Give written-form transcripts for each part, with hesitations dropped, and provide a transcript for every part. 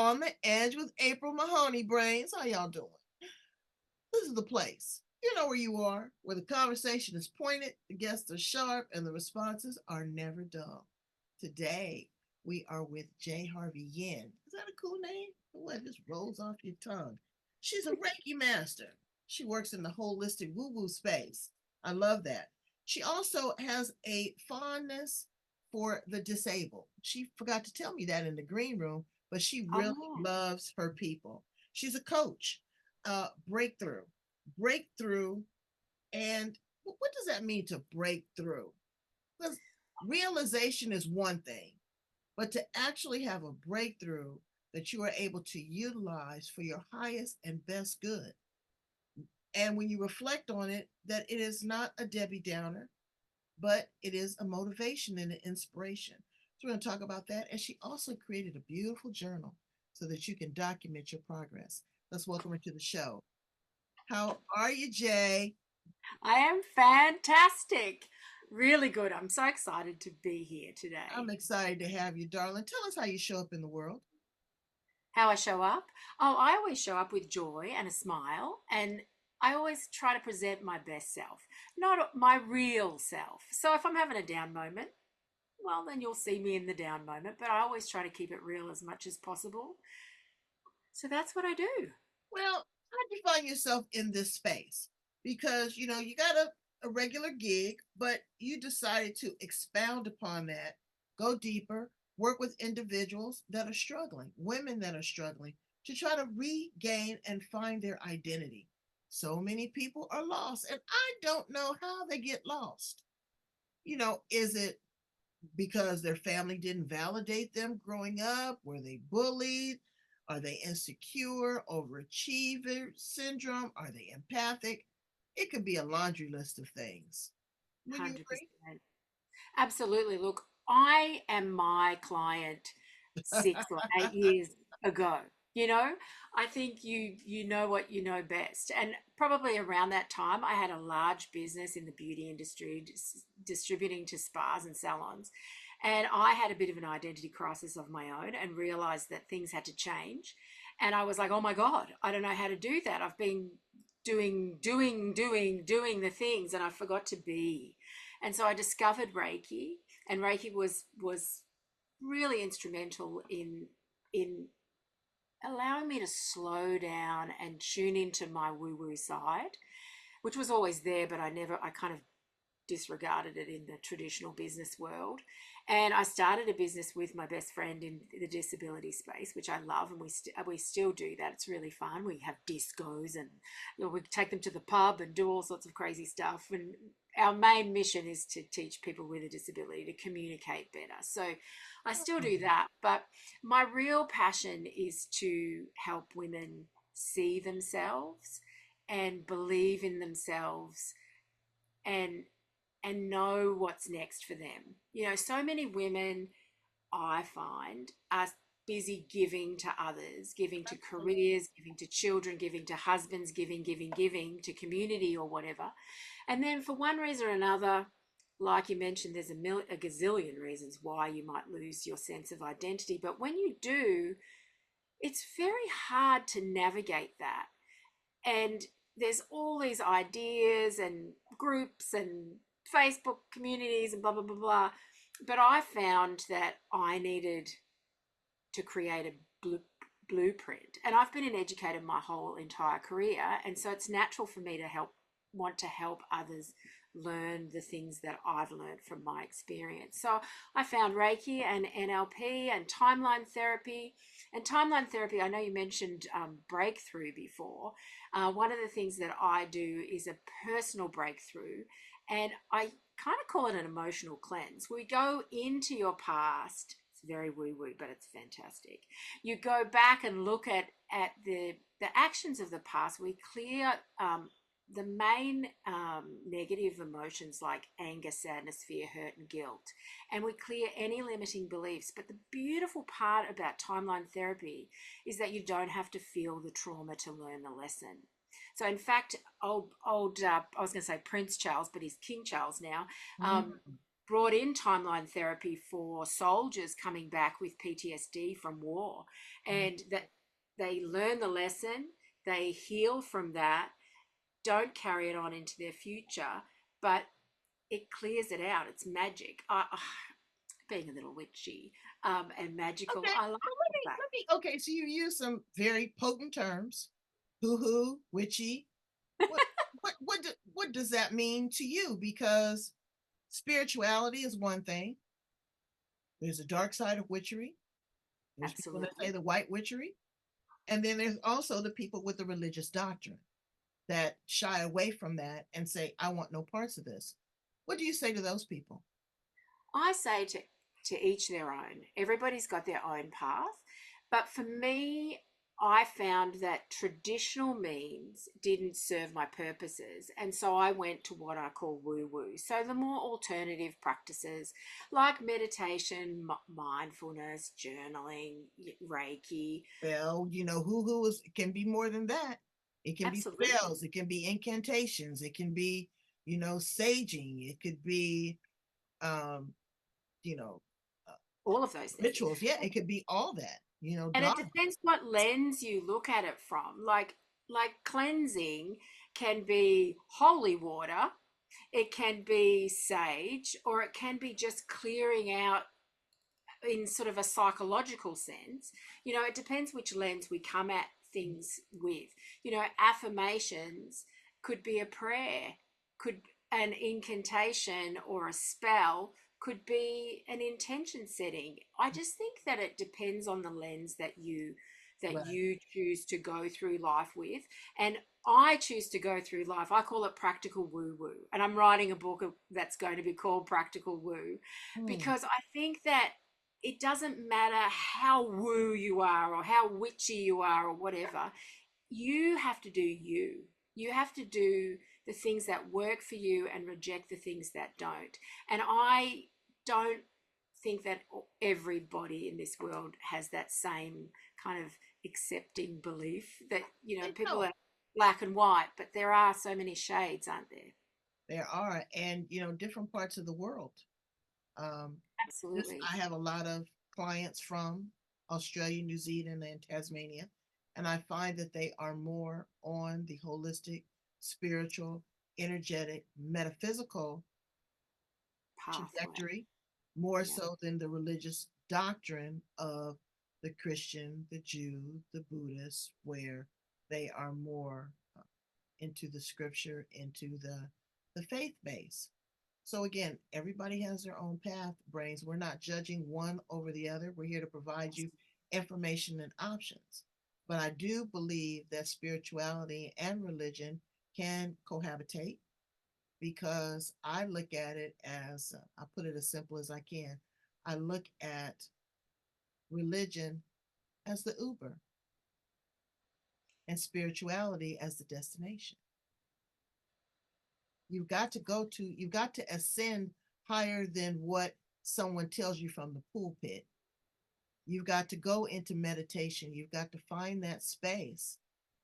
On the Edge with April Mahoney Brains. How y'all doing? This is the place. You know where you are, where the conversation is pointed, the guests are sharp, and the responses are never dull. Today, we are with Jai Harvey Yin. Is that a cool name? What just rolls off your tongue? She's a Reiki master. She works in the holistic woo-woo space. I love that. She also has a fondness for the disabled. She forgot to tell me that in the green room, but she really Oh, loves her people. She's a coach. Breakthrough. And what does that mean to break through? Because realization is one thing, but to actually have a breakthrough that you are able to utilize for your highest and best good. And when you reflect on it, that it is not a Debbie Downer, but it is a motivation and an inspiration. So we're going to talk about that. And she also created a beautiful journal so that you can document your progress. Let's welcome her to the show. How are you, Jay? I am fantastic. Really good. I'm so excited to be here I'm today. excited to have you, darling. Tell us how you show up in the world. How I show up? Oh, I always show up with joy and a smile, and I always try to present my best self, not my real self. So if I'm having a down moment, well, then you'll see me in the down moment, but I always try to keep it real as much as possible. So that's what I do. Well, how did you find yourself in this space? Because you got a regular gig, but you decided to expound upon that, go deeper, work with individuals that are struggling, women that are struggling, to try to regain and find their identity. So many people are lost, and I don't know how they get lost. Is it because their family didn't validate them growing up? Were they bullied? Are they insecure, overachiever syndrome? Are they empathic? It could be a laundry list of things. Would you agree? 100%. Absolutely. Look, I am my client 6 or 8 years ago. You know, I think you know what you know best. And probably around that time, I had a large business in the beauty industry, distributing to spas and salons. And I had a bit of an identity crisis of my own and realized that things had to change. And I was like, oh my God, I don't know how to do that. I've been doing the things and I forgot to be. And so I discovered Reiki, and Reiki was really instrumental in allowing me to slow down and tune into my woo woo side, which was always there, but I kind of disregarded it in the traditional business world. And I started a business with my best friend in the disability space, which I love, and we still do that. It's really fun. We have discos, and we take them to the pub and do all sorts of crazy stuff. And our main mission is to teach people with a disability to communicate better. So I still do that, but my real passion is to help women see themselves and believe in themselves and know what's next for them. You know, so many women I find are busy giving to others, giving to careers, giving to children, giving to husbands, giving to community or whatever. And then for one reason or another, like you mentioned, there's a gazillion reasons why you might lose your sense of identity. But when you do, it's very hard to navigate that. And there's all these ideas and groups and Facebook communities and blah, blah, blah, blah. But I found that I needed to create a blueprint. And I've been an educator my whole entire career. And so it's natural for me to want to help others learn the things that I've learned from my experience. So I found Reiki and NLP and timeline therapy. And timeline therapy, I know you mentioned breakthrough before. One of the things that I do is a personal breakthrough, and I kind of call it an emotional cleanse. We go into your past. It's very woo woo, but it's fantastic. You go back and look at the actions of the past. We clear the main negative emotions like anger, sadness, fear, hurt, and guilt. And we clear any limiting beliefs. But the beautiful part about timeline therapy is that you don't have to feel the trauma to learn the lesson. So, in fact, I was going to say Prince Charles, but he's King Charles now. Um, Mhm. brought in timeline therapy for soldiers coming back with PTSD from war, Mm. and that they learn the lesson, they heal from that, don't carry it on into their future, but it clears it out. It's magic. Being a little witchy and magical, Okay, I like well, the fact. okay, so you use some very potent terms, hoo-hoo, witchy. What, what does that mean to you? Because spirituality is one thing. There's a dark side of witchery. There's people that say Absolutely. the white witchery. And then there's also the people with the religious doctrine that shy away from that and say, I want no parts of this. What do you say to those people? I say to each their own. Everybody's got their own path. But for me, I found that traditional means didn't serve my purposes. And so I went to what I call woo woo. So the more alternative practices like meditation, mindfulness, journaling, Reiki. Well, hoo-hoo can be more than that. It can be Absolutely. spells, it can be incantations, it can be, saging, it could be um, you know, uh, All of those things. rituals. Yeah, it could be all that, And it dharma. depends what lens you look at it from. Like cleansing can be holy water, it can be sage, or it can be just clearing out in sort of a psychological sense. It depends which lens we come at things with. Affirmations could be a prayer, could an incantation or a spell could be an intention setting. I just think that it depends on the lens that Right. you choose to go through life with. And I choose to go through life. I call it practical woo woo. And I'm writing a book that's going to be called Practical Woo, Hmm. because I think that it doesn't matter how woo you are or how witchy you are or whatever. You have to do you. You have to do the things that work for you and reject the things that don't. And I don't think that everybody in this world has that same kind of accepting belief that, They people don't. are black and white, but there are so many shades, aren't there? There are, and different parts of the world. Um, this Absolutely. I have a lot of clients from Australia, New Zealand, and Tasmania, and I find that they are more on the holistic, spiritual, energetic, metaphysical Pathway. trajectory, more Yeah. so than the religious doctrine of the Christian, the Jew, the Buddhist, where they are more into the scripture, into the faith base. So again, everybody has their own path, brains. We're not judging one over the other. We're here to provide you information and options. But I do believe that spirituality and religion can cohabitate because I look at it as I put it as simple as I can. I look at religion as the Uber and spirituality as the destination. You've got to ascend higher than what someone tells you from the pulpit. You've got to go into meditation. You've got to find that space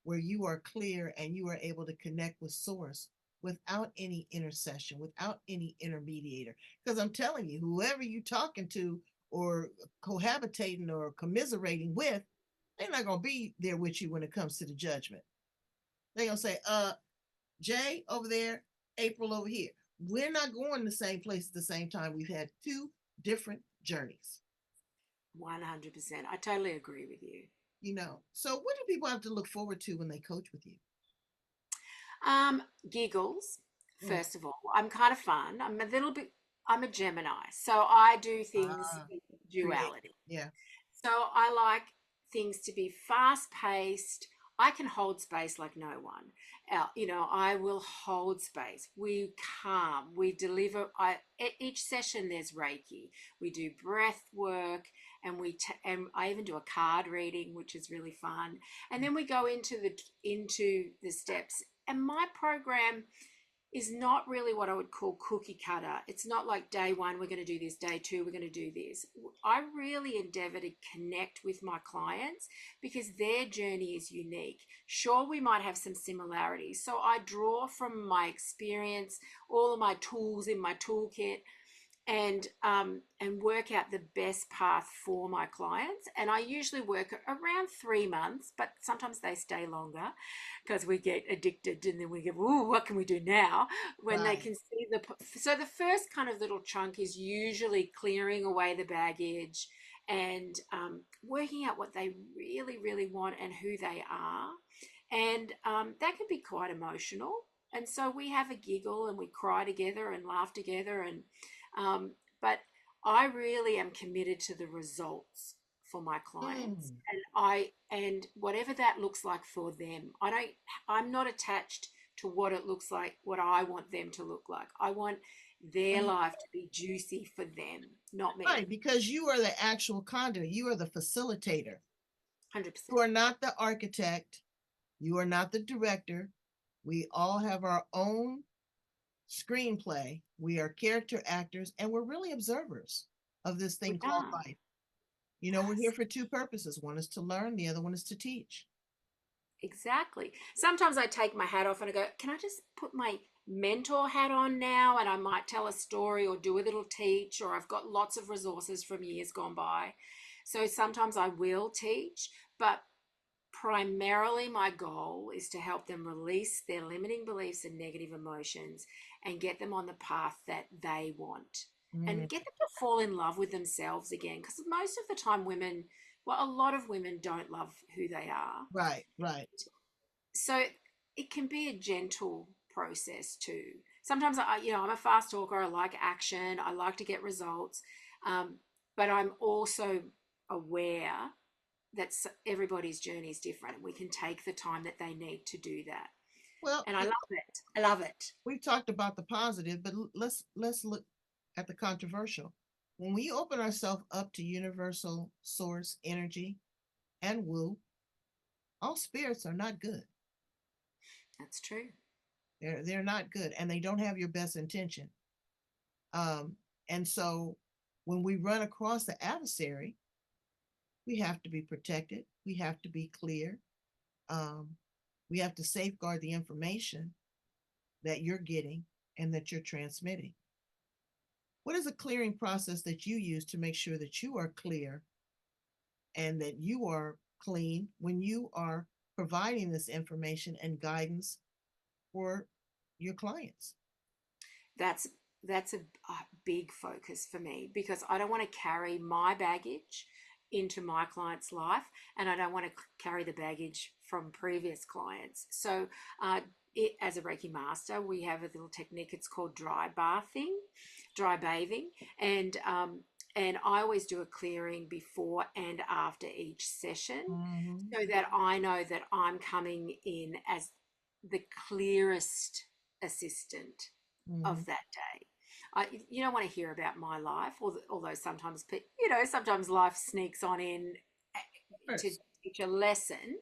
where you are clear and you are able to connect with source without any intercession, without any intermediator. Because I'm telling you, whoever you're talking to or cohabitating or commiserating with, they're not going to be there with you when it comes to the judgment. They're going to say, Jay over there, April over here. We're not going the same place at the same time. We've had two different journeys. 100%. I totally agree with you. So what do people have to look forward to when they coach with you? Giggles, Mm. first of all. I'm kind of fun. I'm a Gemini. So I do things Ah, in create. duality. Yeah. So I like things to be fast paced. I can hold space like no one. I will hold space. We calm. We deliver. At each session there's Reiki. We do breath work, and and I even do a card reading, which is really fun. And then we go into the steps. And my program is not really what I would call cookie cutter. It's not like day one, we're going to do this, day two, we're going to do this. I really endeavor to connect with my clients because their journey is unique. Sure, we might have some similarities. So I draw from my experience, all of my tools in my toolkit, and work out the best path for my clients. And I usually work around 3 months, but sometimes they stay longer because we get addicted and then we go, "Ooh, what can we do now?" When they Right. can see so the first kind of little chunk is usually clearing away the baggage and working out what they really, really want and who they are. And that can be quite emotional. And so we have a giggle and we cry together and laugh together. But I really am committed to the results for my clients, Mm. and whatever that looks like for them. I'm not attached to what it looks like, what I want them to look like. I want their And life to be juicy for them, not right, me. because you are the actual conduit, you are the facilitator. You 100%. are not the architect, you are not the director. We all have our own screenplay. We are character actors, and we're really observers of this We thing called are. life. You know, we're here Yes. for two purposes. One is to learn, the other one is to teach. Exactly. Sometimes I take my hat off and I go, can I just put my mentor hat on now? And I might tell a story or do a little teach, or I've got lots of resources from years gone by. So sometimes I will teach, but primarily my goal is to help them release their limiting beliefs and negative emotions and get them on the path that they want Mm, and get them to fall in love with themselves again. Because most of the time, well, a lot of women don't love who they are, right, right. so it can be a gentle process too. Sometimes I'm a fast talker. I like action. I like to get results, but I'm also aware that everybody's journey is different. We can take the time that they need to do that, Well, and I love it. I love it. we've talked about the positive, but let's look at the controversial. When we open ourselves up to universal source energy and woo, all spirits are not good. That's true. They're not good, and they don't have your best intention. And so when we run across the adversary, we have to be protected. We have to be clear. Um, we have to safeguard the information that you're getting and that you're transmitting. What is a clearing process that you use to make sure that you are clear and that you are clean when you are providing this information and guidance for your clients? That's a big focus for me because I don't want to carry my baggage into my client's life, and I don't want to carry the baggage from previous clients. So, as a Reiki master, we have a little technique. It's called dry bathing, and I always do a clearing before and after each session, Mm-hmm. so that I know that I'm coming in as the clearest assistant Mm-hmm. of that day. You don't want to hear about my life, although sometimes, sometimes life sneaks on in to First, teach a lesson.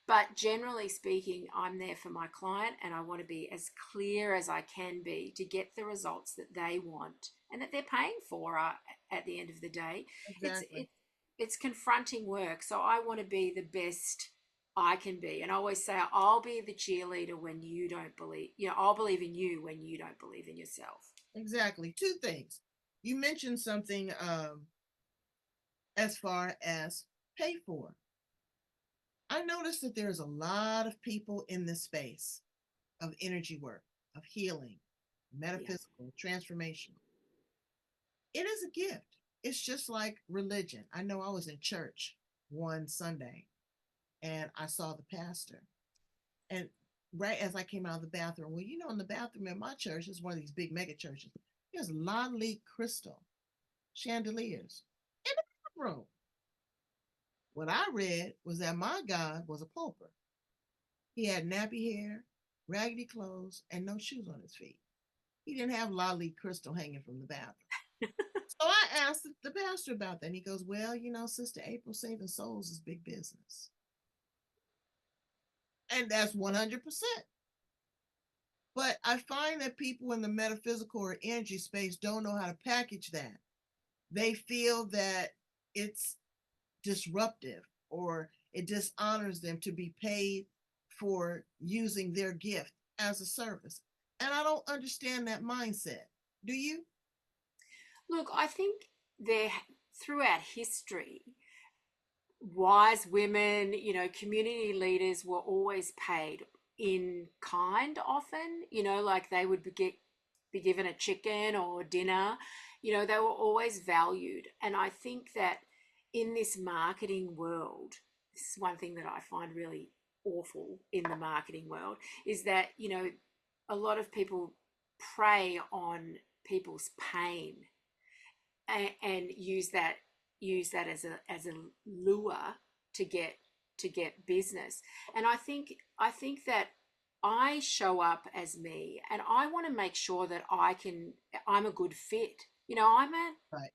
But generally speaking, I'm there for my client, and I want to be as clear as I can be to get the results that they want and that they're paying for at the end of the day. It's exactly. it, it's confronting work, so I want to be the best I can be. And I always say, I'll be the cheerleader when you don't believe, I'll believe in you when you don't believe in yourself. Exactly. Two things. You mentioned something as far as pay for. I noticed that there's a lot of people in this space of energy work, of healing, Yeah. metaphysical, transformation. It is a gift. It's just like religion. I know I was in church one Sunday and I saw the pastor. And right as I came out of the bathroom, well, in the bathroom in my church, is one of these big mega churches, there's Lali crystal chandeliers in the bathroom. What I read was that my God was a pauper. He had nappy hair, raggedy clothes, and no shoes on his feet. He didn't have Lali crystal hanging from the bathroom. So I asked the pastor about that. And he goes, well, Sister April, saving souls is big business. And that's 100%. But I find that people in the metaphysical or energy space don't know how to package that. They feel that it's disruptive or it dishonors them to be paid for using their gift as a service. And I don't understand that mindset. Do you? Look, I think there throughout history, wise women, community leaders were always paid in kind often, like they would be given a chicken or dinner. They were always valued. And I think that in this marketing world, this is one thing that I find really awful in the marketing world is that, a lot of people prey on people's pain and use that as a lure to get business. And I think that I show up as me, and I want to make sure that I'm a good fit. Right,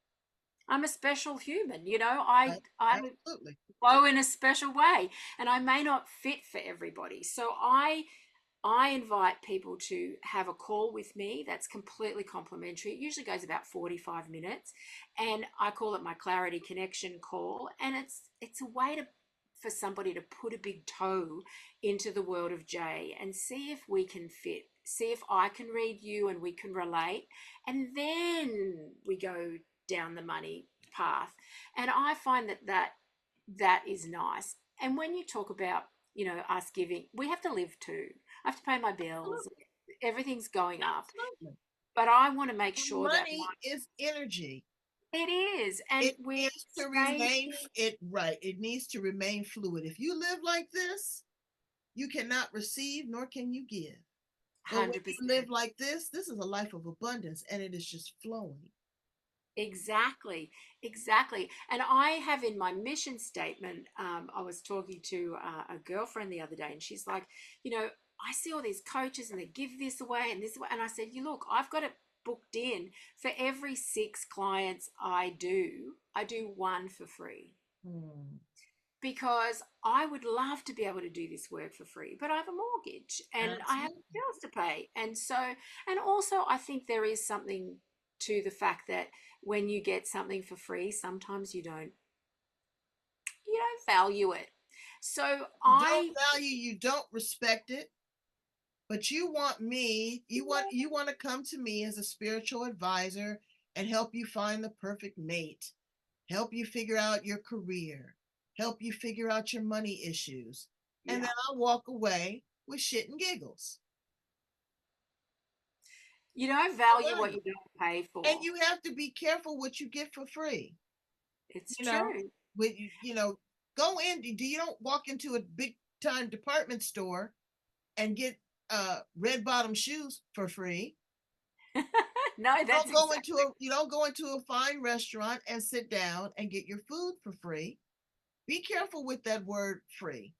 I'm a special human. I absolutely. flow in a special way, and I may not fit for everybody. So I invite people to have a call with me that's completely complimentary. It usually goes about 45 minutes, and I call it my clarity connection call. And it's a way for somebody to put a big toe into the world of Jay and see if we can fit, see if I can read you and we can relate, and then we go down the money path. And I find that is nice. And when you talk about, us giving, we have to live too. I have to pay my bills. Absolutely. Everything's going up. Absolutely. But I want to make And sure that money is energy. it is. And It we're needs to remain exchanging. it right. It needs to remain fluid. If you live like this, you cannot receive nor can you give. But when you 100%. live like this is a life of abundance and it is just flowing. Exactly, exactly. And I have in my mission statement, I was talking to a girlfriend the other day, and she's like, I see all these coaches and they give this away and this away. And I said, you look, I've got it booked in for every 6 clients I do one for free Hmm. because I would love to be able to do this work for free, but I have a mortgage and I have Absolutely. bills to pay. And also I think there is something to the fact that when you get something for free, sometimes you don't value it. So You don't I value, you don't respect it, but you want to come to me as a spiritual advisor and help you find the perfect mate, help you figure out your career, help you figure out your money issues. And then yeah, I'll walk away with shit and giggles. you don't No value what value. you don't pay And for. you have to be careful what you get for free. It's You know, true. when go in, do you don't walk into a big time department store and get red bottom shoes for free. No, that's exactly. You don't go into a fine restaurant and sit down and get your food for free. Be careful with that word free.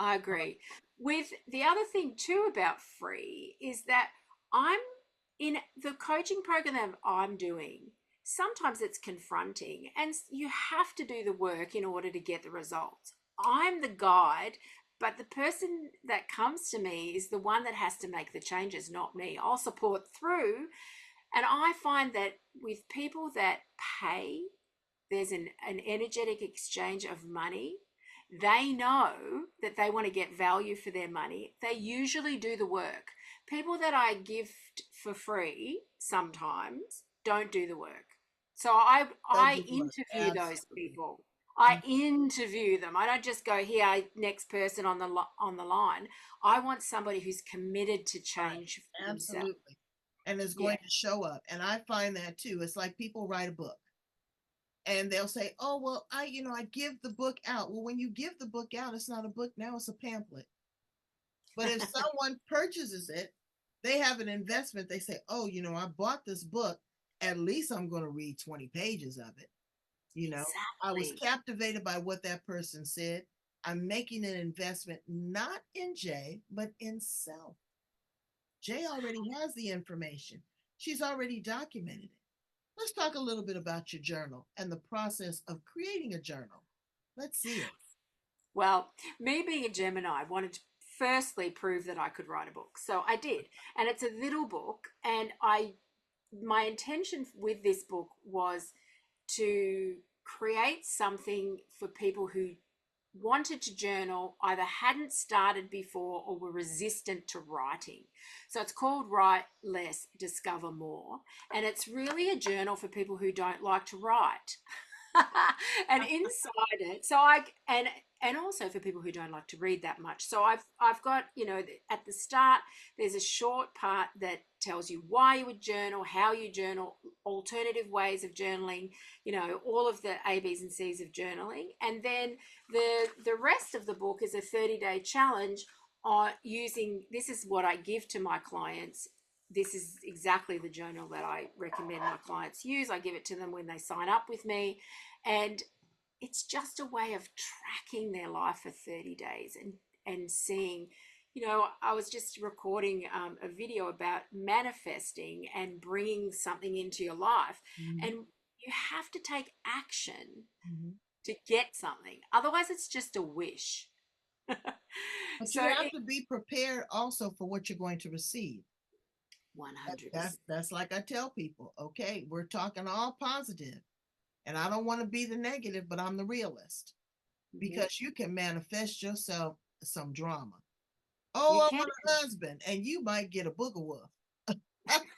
I agree. With the other thing too about free is that I'm in the coaching program that I'm doing. Sometimes it's confronting and you have to do the work in order to get the results. I'm the guide, but the person that comes to me is the one that has to make the changes, not me. I'll support through. And I find that with people that pay, there's an energetic exchange of money. They know that they want to get value for their money. They usually do the work. People that I gift for free sometimes don't do the work. So I Don't I do the work. interview those Absolutely. people. I interview them. I don't just go here next person on the line. I want somebody who's committed to Right. change for themselves. Absolutely. And it's Yeah. going to show up. And I find that too. It's like people write a book and they'll say, "Oh, well, I give the book out." Well, when you give the book out, it's not a book now, it's a pamphlet. But if someone purchases it, they have an investment. They say, "Oh, I bought this book. At least I'm going to read 20 pages of it." You know, I was Exactly. captivated by what that person said. I'm making an investment not in Jay, but in self. Jay already has the information. She's already documented it. Let's talk a little bit about your journal and the process of creating a journal. Let's see it. Well, me being a Gemini, I wanted to firstly prove that I could write a book. So I did. And it's a little book. And my intention with this book was to create something for people who wanted to journal, either hadn't started before or were resistant to writing. So it's called Write Less, Discover More. And it's really a journal for people who don't like to write. And inside it, so I and also for people who don't like to read that much. So I've got, at the start there's a short part that tells you why you would journal, how you journal, alternative ways of journaling, all of the A, B's, and C's of journaling. And then the rest of the book is a 30-day challenge on using, this is what I give to my clients. This is exactly the journal that I recommend my clients use. I give it to them when they sign up with me. And it's just a way of tracking their life for 30 days and seeing, I was just recording a video about manifesting and bringing something into your life. Mhm. And you have to take action Mhm. to get something. Otherwise, it's just a wish. But So you have it to be prepared also for what you're going to receive. That's 100%. that's like I tell people, okay, we're talking all positive, and I don't want to be the negative, but I'm the realist Mhm. because you can manifest yourself some drama. You Oh, I can. want a husband, and you might get a booger wolf. I've never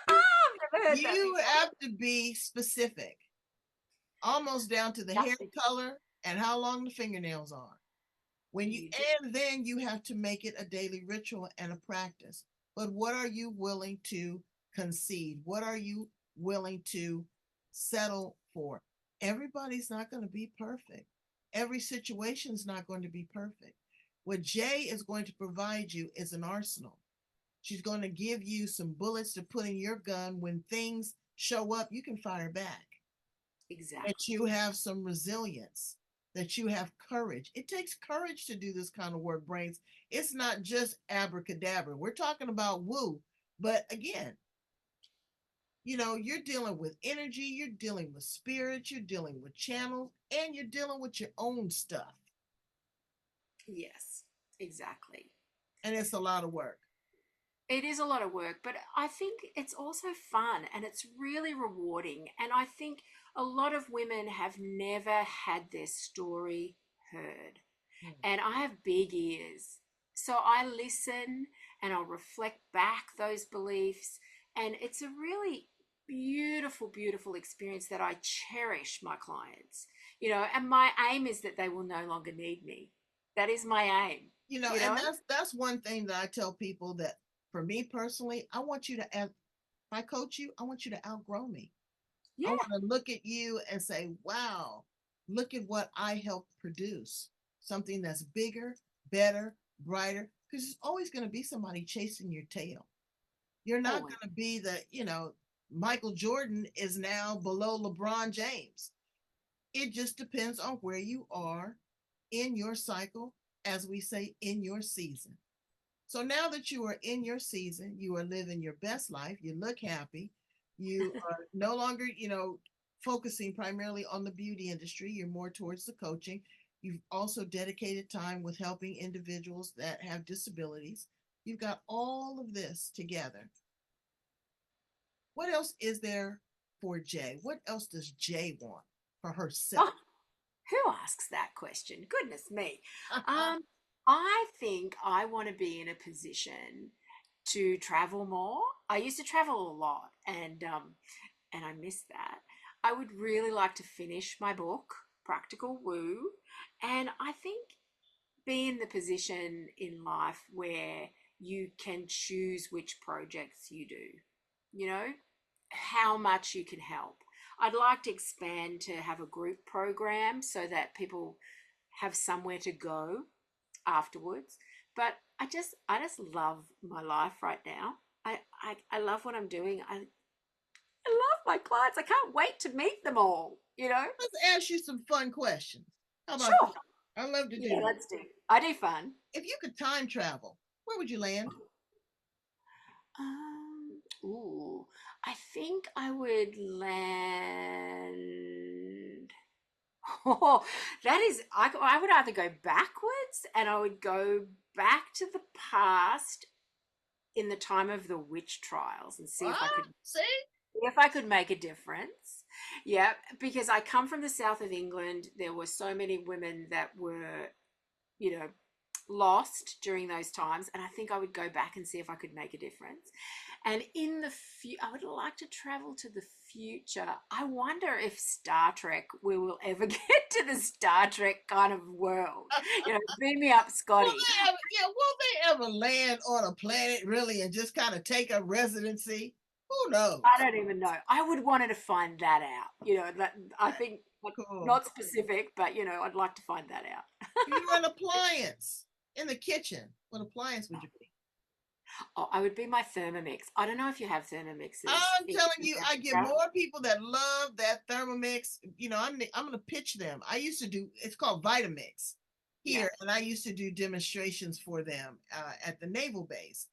heard that You before. have to be specific, almost down to the hair Just color and how long the fingernails are. When you you do. and then you have to make it a daily ritual and a practice. But what are you willing to concede? What are you willing to settle for? Everybody's not going to be perfect. Every situation is not going to be perfect. What Jay is going to provide you is an arsenal. She's going to give you some bullets to put in your gun. When things show up, you can fire back. That Exactly. you have some resilience, that you have courage. It takes courage to do this kind of work, brains. It's not just abracadabra. We're talking about woo. But again, you're dealing with energy, you're dealing with spirit, you're dealing with channels, and you're dealing with your own stuff. Yes, exactly. And it's a lot of work. It is a lot of work, but I think it's also fun and it's really rewarding. And I think a lot of women have never had their story heard. Hmm. And I have big ears. So I listen and I'll reflect back those beliefs. And it's a really beautiful, beautiful experience that I cherish my clients, and my aim is that they will no longer need me. That is my aim, you And know? that's one thing that I tell people, that for me personally, I want you to, if I coach you, I want you to outgrow me. I Yeah. want to look at you and say, wow, look at what I helped produce. Something that's bigger, better, brighter, because there's always going to be somebody chasing your tail. You're not Always. going to be Michael Jordan is now below LeBron James. It just depends on where you are in your cycle, as we say, in your season. So now that you are in your season, you are living your best life, you look happy, you are no longer, focusing primarily on the beauty industry, you're more towards the coaching. You've also dedicated time with helping individuals that have disabilities. You've got all of this together. What else is there for Jay? What else does Jay want for herself? Oh, who asks that question? Goodness me. Um, I think I want to be in a position to travel more. I used to travel a lot, and I miss that. I would really like to finish my book, Practical Woo, and I think be in the position in life where you can choose which projects you do, you know, how much you can help. I'd like to expand to have a group program so that people have somewhere to go afterwards. But I just love my life right now. I love what I'm doing. I love my clients. I can't wait to meet them all, you know? Let's ask you some fun questions. How about Sure. that? I love to Yeah, do that. let's do. I do fun. If you could time travel, where would you land? Ooh, I think I would land. Oh, that is, I would either go backwards and I would go back to the past in the time of the witch trials and see Ah, if I could see? if I could make a difference. Yeah, because I come from the south of England. There were so many women that were, you know, lost during those times, and I think I would go back and see if I could make a difference. And in the I would like to travel to the future. I wonder if Star Trek, we will ever get to the Star Trek kind of world. You know, beam me up, Scotty. Will they ever land on a planet really and just kind of take a residency? Who knows? I don't even know. I would wanted to find that out. You know, that I think Cool. not specific, but you know, I'd like to find that out. If you were an appliance in the kitchen, what appliance would you be? Oh, I would be my Thermomix. I don't know if you have Thermomixes I'm in telling you, I get Australia. more people that love that Thermomix. I'm going to pitch them. I used to do, it's called Vitamix Yeah. here, and I used to do demonstrations for them at the naval base.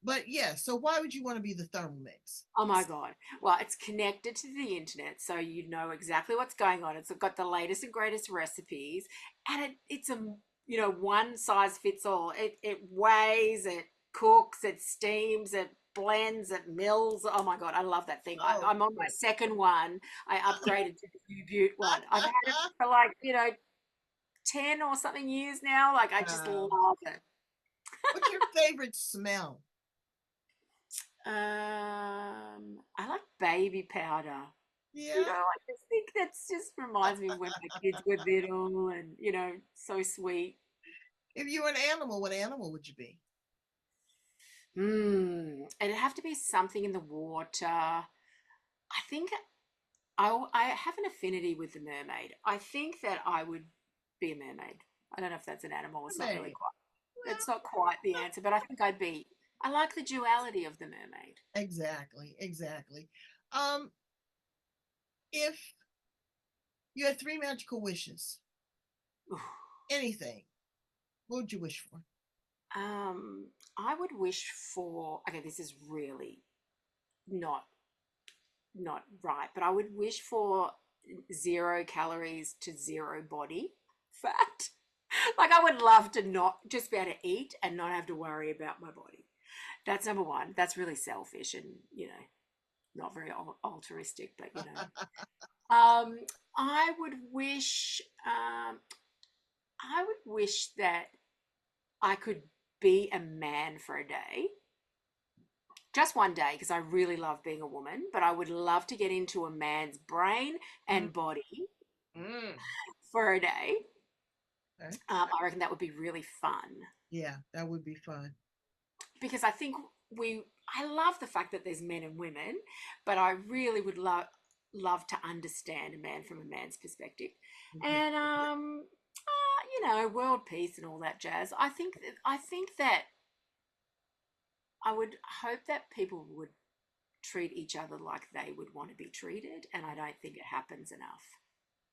But yeah, so why would you want to be the Thermomix? Oh my God. Well, it's connected to the internet, so you know exactly what's going on. It's got the latest and greatest recipes, and it's a, you know, one size fits all. It weighs, it cooks, it steams, it blends, it mills. Oh my God, I love that thing. Oh, I'm on my cool. second one. I upgraded to the Butte one. I've had it for like, you know, 10 or something years now. Like I just love it. What's your favorite smell? I like baby powder. You Yeah, know, I just think that's just reminds me of when my kids were little and, you know, so sweet. if you were an animal, what animal would you be? It'd have to be something in the water. I think I have an affinity with the mermaid. I think that I would be a mermaid. I don't know if that's an animal. It's not really Mermaid. quite. Well, It's not quite the answer, but I think I'd be. I like the duality of the mermaid. exactly, exactly. Um, if you had three magical wishes, anything, what would you wish for? Um, I would wish for. Okay, this is really not not right, but I would wish for 0 calories to zero body fat. Like I would love to not just be able to eat and not have to worry about my body. That's number one. That's really selfish and, you know, not very altruistic, but you know. Um, I would wish I would wish that I could be a man for a day, just one day, because I really love being a woman, but I would love to get into a man's brain Mm, and body mm, for a day. okay. I reckon that would be really fun Yeah, that would be fun. because I think I love the fact that there's men and women, but I really would love to understand a man from a man's perspective, Mhm. and you know, world peace and all that jazz. I think that I would hope that people would treat each other like they would want to be treated, and I don't think it happens enough.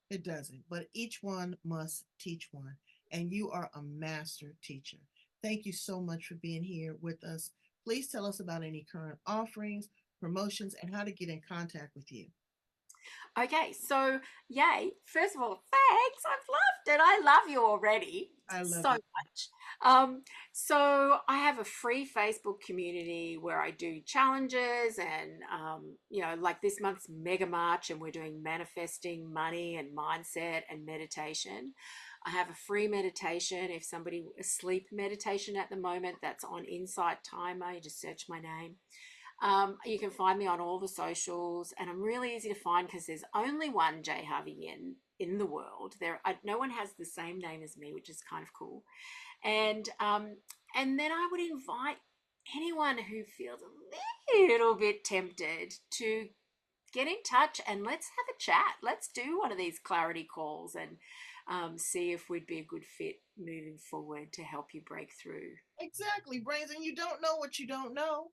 It doesn't, but each one must teach one, and you are a master teacher. Thank you so much for being here with us. Please tell us about any current offerings, promotions, and how to get in contact with you. Okay, so yay. First of all, thanks. I've loved it. I love you already I love so you. much. So I have a free Facebook community where I do challenges and you know, like this month's Mega March, and we're doing manifesting money and mindset and meditation. I have a free meditation if somebody a sleep meditation at the moment that's on Insight Timer. You just search my name. You can find me on all the socials, and I'm really easy to find because there's only one Jai Harvey Yin in the world. No one has the same name as me, which is kind of cool. And then I would invite anyone who feels a little bit tempted to get in touch and let's have a chat. Let's do one of these clarity calls and see if we'd be a good fit moving forward to help you break through. Exactly, brains, and you don't know what you don't know.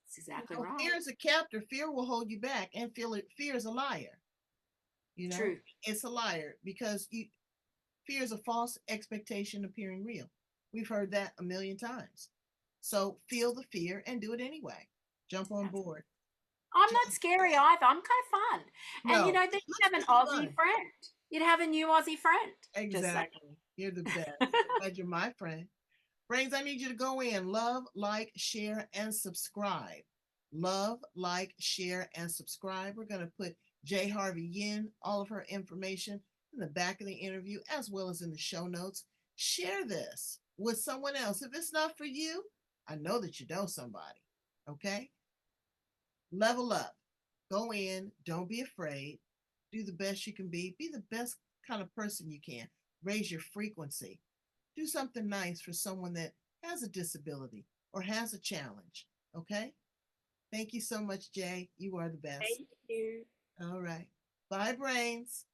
That's exactly right. Fear is a captor. Fear will hold you back, and fear is a liar. You know, True. it's a liar because fear is a false expectation appearing real. We've heard that a million times. So feel the fear and do it anyway. Jump on That's board. I'm not Just scary either. I'm kind of fun. And you no, know, then you'd let's have an make it Aussie fun. friend. You'd have a new Aussie friend. Just saying. Exactly. You're the best. Glad you're my friend. Brains, I need you to go in, love, like, share, and subscribe. Love, like, share, and subscribe. We're going to put Jai Harvey Yin, all of her information in the back of the interview as well as in the show notes. Share this with someone else. If it's not for you, I know that you know somebody. Okay? Level up. Go in. Don't be afraid. Do the best you can be. Be the best kind of person you can. Raise your frequency. Do something nice for someone that has a disability or has a challenge. Okay? Thank you so much, Jay. You are the best. Thank you. All right. Bye, brains.